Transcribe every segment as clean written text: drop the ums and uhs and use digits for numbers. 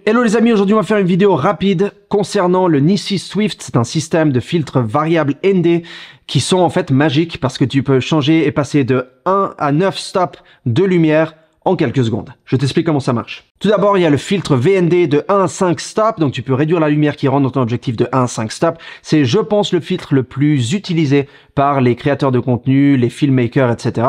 Hello les amis, aujourd'hui on va faire une vidéo rapide concernant le Nissi Swift. C'est un système de filtres variables ND qui sont en fait magiques parce que tu peux changer et passer de 1 à 9 stops de lumière en quelques secondes. Je t'explique comment ça marche. Tout d'abord, il y a le filtre VND de 1 à 5 stops, donc tu peux réduire la lumière qui rentre dans ton objectif de 1 à 5 stops. C'est, je pense, le filtre le plus utilisé par les créateurs de contenu, les filmmakers, etc.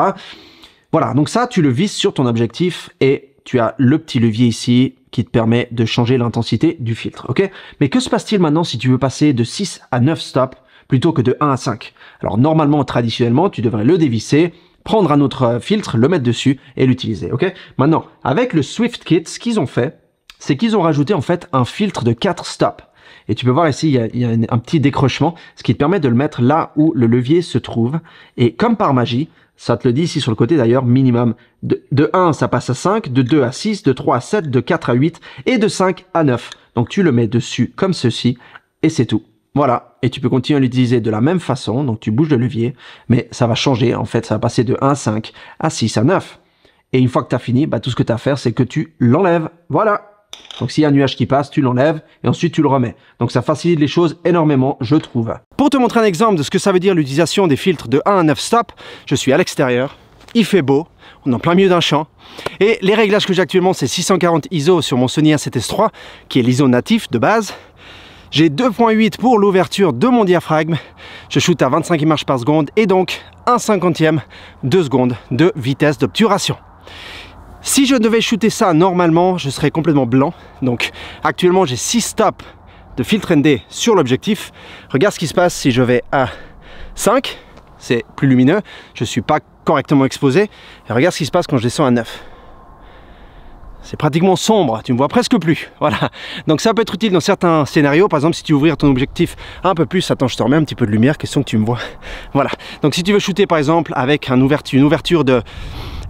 Voilà, donc ça, tu le visses sur ton objectif et tu as le petit levier ici qui te permet de changer l'intensité du filtre, ok? Mais que se passe-t-il maintenant si tu veux passer de 6 à 9 stops plutôt que de 1 à 5? Alors normalement, traditionnellement, tu devrais le dévisser, prendre un autre filtre, le mettre dessus et l'utiliser, ok? Maintenant, avec le Swift Kit, ce qu'ils ont fait, c'est qu'ils ont rajouté en fait un filtre de 4 stops. Et tu peux voir ici, il y a un petit décrochement, ce qui te permet de le mettre là où le levier se trouve. Et comme par magie, ça te le dit ici sur le côté d'ailleurs, minimum. De 1, ça passe à 5, de 2 à 6, de 3 à 7, de 4 à 8 et de 5 à 9. Donc tu le mets dessus comme ceci et c'est tout. Voilà, et tu peux continuer à l'utiliser de la même façon, donc tu bouges le levier, mais ça va changer, en fait, ça va passer de 1 à 5 à 6 à 9. Et une fois que tu as fini, bah, tout ce que tu as à faire, c'est que tu l'enlèves, voilà. Donc s'il y a un nuage qui passe, tu l'enlèves et ensuite tu le remets. Donc ça facilite les choses énormément, je trouve. Pour te montrer un exemple de ce que ça veut dire l'utilisation des filtres de 1 à 9 stops, je suis à l'extérieur, il fait beau, on est en plein milieu d'un champ. Et les réglages que j'ai actuellement, c'est 640 ISO sur mon Sony A7S III, qui est l'ISO natif de base. J'ai 2.8 pour l'ouverture de mon diaphragme. Je shoote à 25 images par seconde et donc 1/50e de seconde de vitesse d'obturation. Si je devais shooter ça normalement, je serais complètement blanc. Donc actuellement, j'ai 6 stops de filtre ND sur l'objectif. Regarde ce qui se passe si je vais à 5. C'est plus lumineux. Je ne suis pas correctement exposé. Et regarde ce qui se passe quand je descends à 9. C'est pratiquement sombre, tu ne me vois presque plus. Voilà. Donc ça peut être utile dans certains scénarios. Par exemple, si tu veux ouvrir ton objectif un peu plus, attends, je te remets un petit peu de lumière, question que tu me vois. Voilà. Donc si tu veux shooter par exemple avec une ouverture de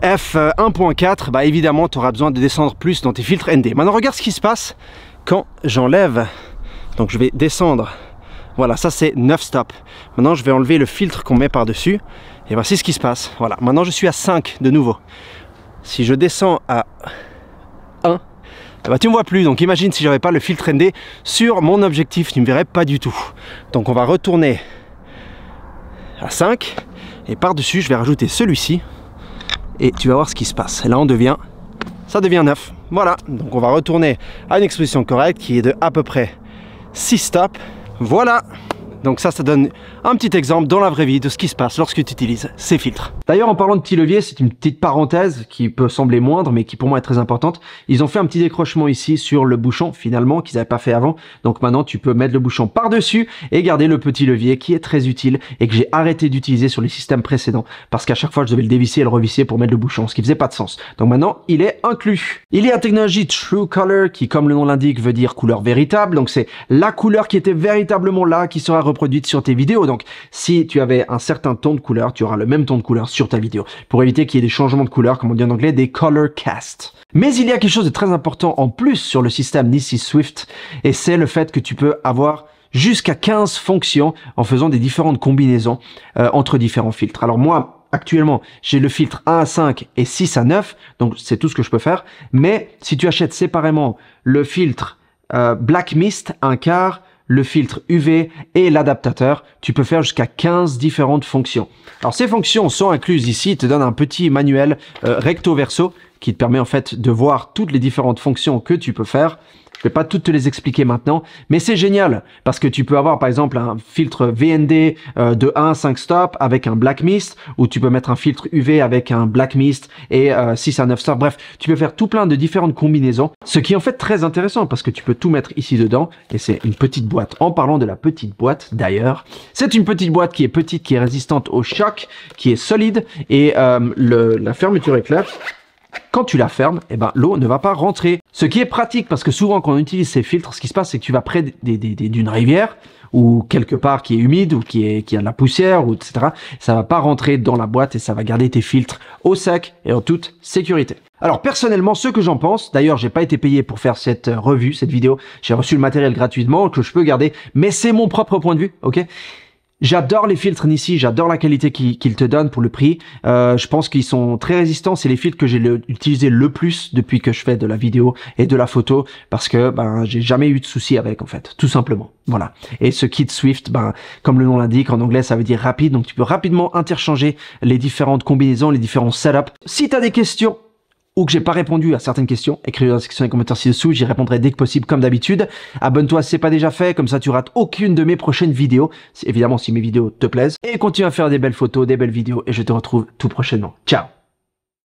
f1.4, bah évidemment, tu auras besoin de descendre plus dans tes filtres ND. Maintenant, regarde ce qui se passe quand j'enlève. Donc je vais descendre. Voilà, ça c'est 9 stops. Maintenant, je vais enlever le filtre qu'on met par-dessus. Et voici ce qui se passe. Voilà. Maintenant, je suis à 5 de nouveau. Si je descends à 1, bah tu ne me vois plus. Donc imagine si j'avais pas le filtre ND sur mon objectif, tu ne me verrais pas du tout. Donc on va retourner à 5 et par-dessus je vais rajouter celui-ci et tu vas voir ce qui se passe. Et là ça devient 9. Voilà, donc on va retourner à une exposition correcte qui est de à peu près 6 stops. Voilà. Donc ça donne un petit exemple dans la vraie vie de ce qui se passe lorsque tu utilises ces filtres. D'ailleurs, en parlant de petits leviers, c'est une petite parenthèse qui peut sembler moindre, mais qui pour moi est très importante. Ils ont fait un petit décrochement ici sur le bouchon, finalement, qu'ils n'avaient pas fait avant. Donc maintenant, tu peux mettre le bouchon par-dessus et garder le petit levier qui est très utile et que j'ai arrêté d'utiliser sur les systèmes précédents parce qu'à chaque fois, je devais le dévisser et le revisser pour mettre le bouchon, ce qui faisait pas de sens. Donc maintenant, il est inclus. Il y a la technologie True Color qui, comme le nom l'indique, veut dire couleur véritable. Donc c'est la couleur qui était véritablement là qui sera reproduite sur tes vidéos. Donc si tu avais un certain ton de couleur, tu auras le même ton de couleur sur ta vidéo pour éviter qu'il y ait des changements de couleur, comme on dit en anglais, des color casts. Mais il y a quelque chose de très important en plus sur le système Nissi Swift et c'est le fait que tu peux avoir jusqu'à 15 fonctions en faisant des différentes combinaisons entre différents filtres. Alors moi, actuellement, j'ai le filtre 1 à 5 et 6 à 9, donc c'est tout ce que je peux faire. Mais si tu achètes séparément le filtre Black Mist, un quart, le filtre UV et l'adaptateur, tu peux faire jusqu'à 15 différentes fonctions. Alors ces fonctions sont incluses ici, te donne un petit manuel recto verso qui te permet en fait de voir toutes les différentes fonctions que tu peux faire. Je vais pas toutes te les expliquer maintenant, mais c'est génial parce que tu peux avoir par exemple un filtre VND de 1 à 5 stops avec un Black Mist ou tu peux mettre un filtre UV avec un Black Mist et 6 à 9 stops. Bref, tu peux faire tout plein de différentes combinaisons, ce qui est en fait très intéressant parce que tu peux tout mettre ici dedans et c'est une petite boîte. En parlant de la petite boîte d'ailleurs, c'est une petite boîte qui est petite, qui est résistante au choc, qui est solide et la fermeture est claire. Quand tu la fermes, eh ben, l'eau ne va pas rentrer. Ce qui est pratique parce que souvent quand on utilise ces filtres, ce qui se passe c'est que tu vas près d'une rivière ou quelque part qui est humide ou qui a de la poussière ou etc. Ça va pas rentrer dans la boîte et ça va garder tes filtres au sec et en toute sécurité. Alors personnellement, ce que j'en pense, d'ailleurs j'ai pas été payé pour faire cette revue, cette vidéo, j'ai reçu le matériel gratuitement que je peux garder, mais c'est mon propre point de vue, ok? J'adore les filtres Nissi, j'adore la qualité qu'ils te donnent pour le prix. Je pense qu'ils sont très résistants. C'est les filtres que j'ai utilisé le plus depuis que je fais de la vidéo et de la photo, parce que j'ai jamais eu de soucis avec, en fait, tout simplement. Voilà. Et ce kit Swift, comme le nom l'indique, en anglais ça veut dire rapide, donc tu peux rapidement interchanger les différentes combinaisons, les différents setups. Si tu as des questions ou que j'ai pas répondu à certaines questions, écris-le dans la section des commentaires ci-dessous, j'y répondrai dès que possible comme d'habitude. Abonne-toi si c'est pas déjà fait, comme ça tu rates aucune de mes prochaines vidéos, évidemment si mes vidéos te plaisent. Et continue à faire des belles photos, des belles vidéos, et je te retrouve tout prochainement. Ciao!